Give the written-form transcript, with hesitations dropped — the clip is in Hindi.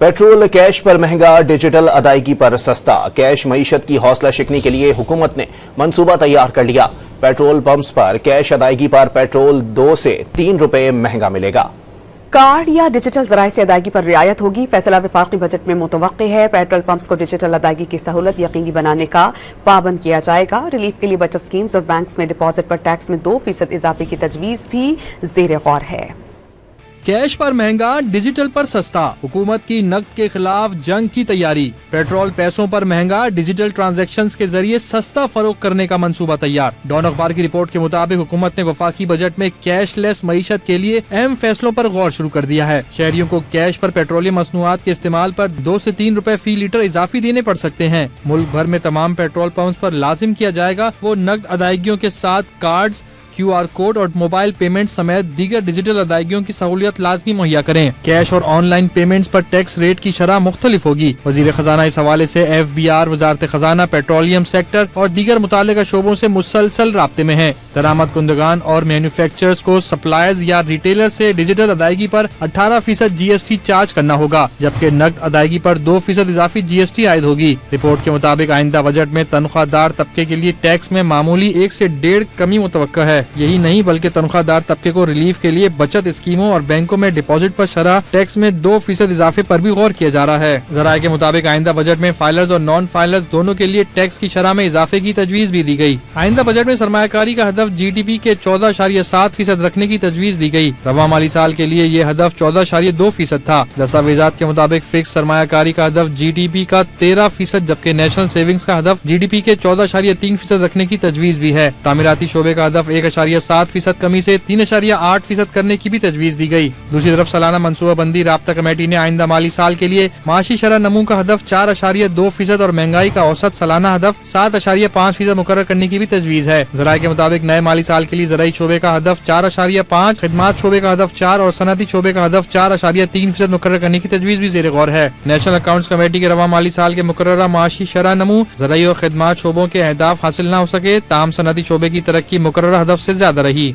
पेट्रोल कैश पर महंगा, डिजिटल अदायगी पर सस्ता। कैश मईशत की हौसला शिकनी के लिए हुकूमत ने मंसूबा तैयार कर लिया। पेट्रोल पंप्स पर कैश अदायगी पर पेट्रोल 2 से 3 रुपए महंगा मिलेगा। कार्ड या डिजिटल जराये से अदायगी पर रियायत होगी। फैसला वफाकी बजट में मुतवक्की है। पेट्रोल पंप्स को डिजिटल अदायगी की सहूलत यकीनी बनाने का पाबंद किया जाएगा। रिलीफ के लिए बचत स्कीम्स और बैंक्स में डिपॉजिट पर टैक्स में 2% इजाफे की तजवीज भी ज़ेर गौर है। कैश पर महंगा, डिजिटल पर सस्ता। हुकूमत की नकद के खिलाफ जंग की तैयारी। पेट्रोल पैसों पर महंगा, डिजिटल ट्रांजैक्शंस के जरिए सस्ता फरोख्त करने का मंसूबा तैयार। डॉन अखबार की रिपोर्ट के मुताबिक हुकूमत ने वफाकी बजट में कैशलेस मईशत के लिए अहम फैसलों पर गौर शुरू कर दिया है। शहरियों को कैश पर पेट्रोलियम मसनूआत के इस्तेमाल पर 2 से 3 रुपए फी लीटर इजाफी देने पड़ सकते हैं। मुल्क भर में तमाम पेट्रोल पंप्स पर लाजिम किया जाएगा वो नकद अदायगियों के साथ कार्ड्स, QR कोड और मोबाइल पेमेंट समेत दीगर डिजिटल अदायगियों की सहूलियत लाजमी मुहैया करें। कैश और ऑनलाइन पेमेंट्स पर टैक्स रेट की शरह मुख्तलिफ होगी। वजीर खजाना इस हवाले से FBR, वजारत खजाना, पेट्रोलियम सेक्टर और दीगर मुतालिका शोबों से मुसलसल राब्ते में है। दरामद कुंदगान और मैन्युफैक्चरर्स को सप्लायर्स या रिटेलर से डिजिटल अदायगी पर 18% GST चार्ज करना होगा, जबकि नकद अदायगी पर 2% इजाफी GST आयद होगी। रिपोर्ट के मुताबिक आइंदा बजट में तनख्वाहदार तबके के लिए टैक्स में मामूली 1 से 1.5 कमी मुतवक्का है। यही नहीं बल्कि तनख्वाहदार तबके को रिलीफ के लिए बचत स्कीमों और बैंकों में डिपॉजिट पर शरह टैक्स में 2% इजाफे पर भी गौर किया जा रहा है। जराये के मुताबिक आइंदा बजट में फाइलर्स और नॉन फाइलर्स दोनों के लिए टैक्स की शरह में इजाफे की तजवीज भी दी गई। आइंदा बजट में सरमायाकारी का हदफ GDP के 14.7% रखने की तजवीज दी गई। रवा माली साल के लिए ये हदफ 14.2% था। दस्तावेजात के मुताबिक फिक्स सरमायाकारी का हदफ GDP का 13%, जबकि नेशनल सेविंग्स का हदफ GDP के 14.3% रखने की तजवीज भी है। तामीराती शोबे का हदफ 1.7% कमी से 3.8% करने की भी तजवीज दी गई। दूसरी तरफ सालाना मनसूबाबंदी राब्ता कमेटी ने आइंदा माली साल के लिए माशी शरह नमू का हदफ 4.2% और महंगाई का औसत सालाना हदफ 7.5% मुकर्रर करने की भी तजवीज है। जराये के मुताबिक नए माली साल के लिए ज़राई शोबे का हदफ 4.5%, खिदमात शोबे का हदफ 4% और सनती शोबे का हदफ 4.3% मुकर्रर करने की तजवीज भी ज़ेर गौर है। नेशनल अकाउंट्स कमेटी के रवा माली साल के मुकर्ररा माशी शरह नमू ज़राई और खिदमात शोबों के अहदाफ हासिल न हो सके, ताहम सनती शोबे की तरक्की मुकर्ररा हदफ से ज्यादा रही।